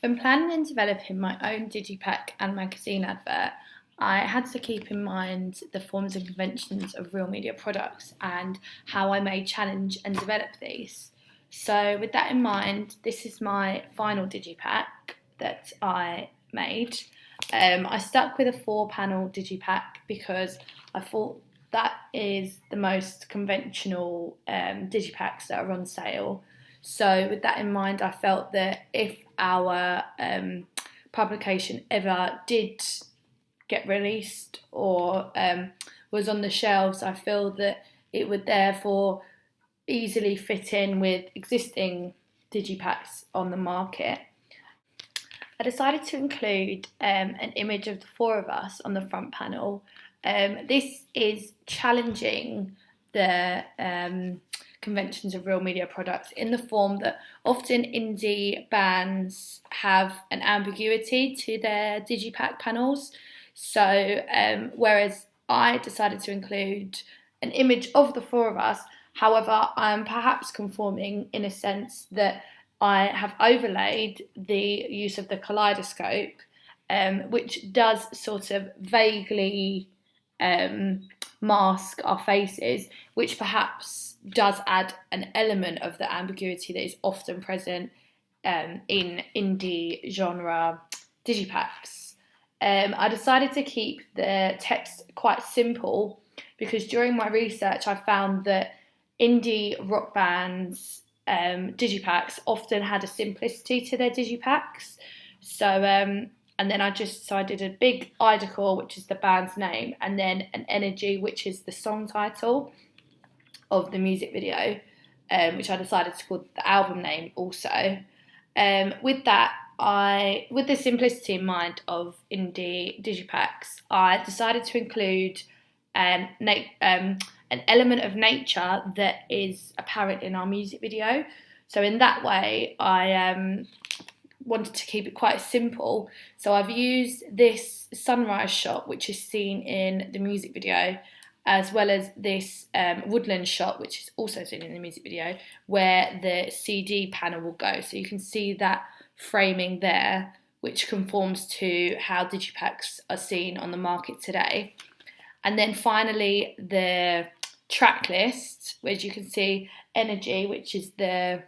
When planning and developing my own Digipak and magazine advert, I had to keep in mind the forms and conventions of real media products and how I may challenge and develop these. So, with that in mind, this is my final Digipak that I made. I stuck with a 4-panel Digipak because I thought that is the most conventional Digipaks that are on sale. So, with that in mind, I felt that if our publication ever did get released or was on the shelves, I feel that it would therefore easily fit in with existing Digipaks on the market. I decided to include an image of the 4 of us on the front panel. This is challenging the conventions of real media products in the form that often indie bands have an ambiguity to their Digipak panels. So whereas I decided to include an image of the 4 of us, however, I'm perhaps conforming in a sense that I have overlaid the use of the kaleidoscope, which does sort of vaguely mask our faces, which perhaps does add an element of the ambiguity that is often present in indie genre Digipaks. I decided to keep the text quite simple because during my research I found that indie rock bands Digipaks often had a simplicity to their Digipaks. So and then I did a big Idacor, which is the band's name, and then an Energy, which is the song title of the music video, which I decided to call the album name also. With the simplicity in mind of indie Digipaks, I decided to include an element of nature that is apparent in our music video. So in that way, I wanted to keep it quite simple. So I've used this sunrise shot, which is seen in the music video, as well as this woodland shot, which is also seen in the music video, where the CD panel will go. So you can see that framing there, which conforms to how Digipaks are seen on the market today. And then finally, the track list, which you can see Energy, which is the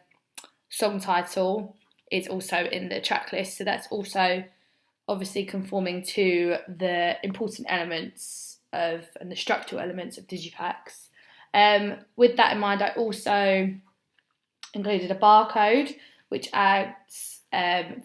song title, is also in the track list. So that's also obviously conforming to the important elements of and the structural elements of Digipaks. With that in mind, I also included a barcode, which adds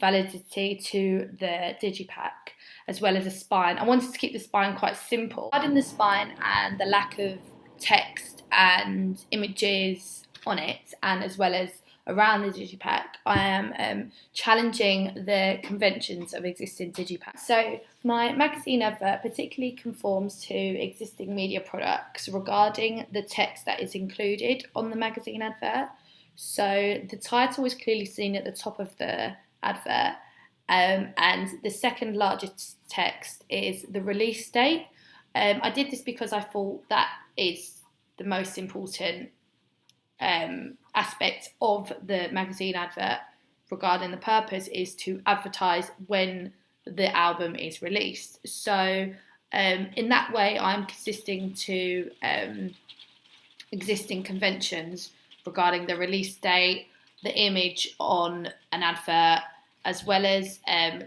validity to the Digipak, as well as a spine. I wanted to keep the spine quite simple. Regarding the spine and the lack of text and images on it, and as well as around the Digipak, I am challenging the conventions of existing Digipaks. So my magazine advert particularly conforms to existing media products regarding the text that is included on the magazine advert. So the title is clearly seen at the top of the advert, and the second largest text is the release date. I did this because I thought that is the most important aspect of the magazine advert regarding the purpose is to advertise when the album is released. So in that way, I'm consisting to existing conventions regarding the release date, the image on an advert, as well as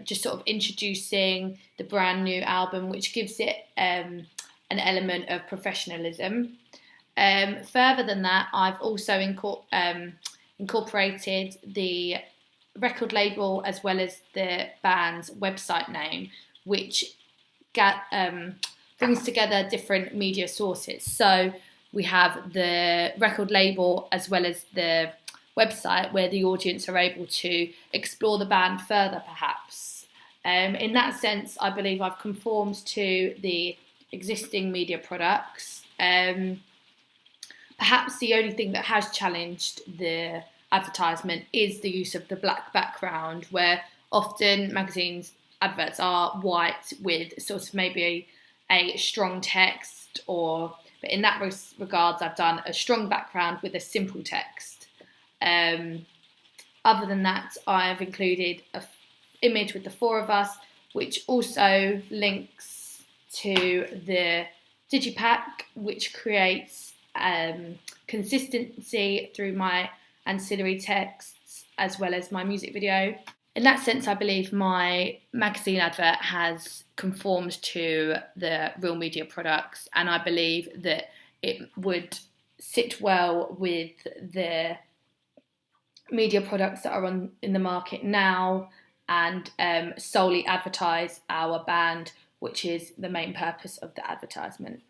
just sort of introducing the brand new album, which gives it an element of professionalism. Further than that, I've also incorporated the record label as well as the band's website name, which brings together different media sources. So we have the record label as well as the website where the audience are able to explore the band further, perhaps. In that sense, I believe I've conformed to the existing media products. Perhaps the only thing that has challenged the advertisement is the use of the black background, where often magazines adverts are white with sort of maybe a strong text, but in that regards I've done a strong background with a simple text. Other than that, I've included a image with the four of us, which also links to the Digipak, which creates consistency through my ancillary texts as well as my music video. In that sense, I believe my magazine advert has conformed to the Real Media products, and I believe that it would sit well with the media products that are in the market now, and solely advertise our band, which is the main purpose of the advertisement.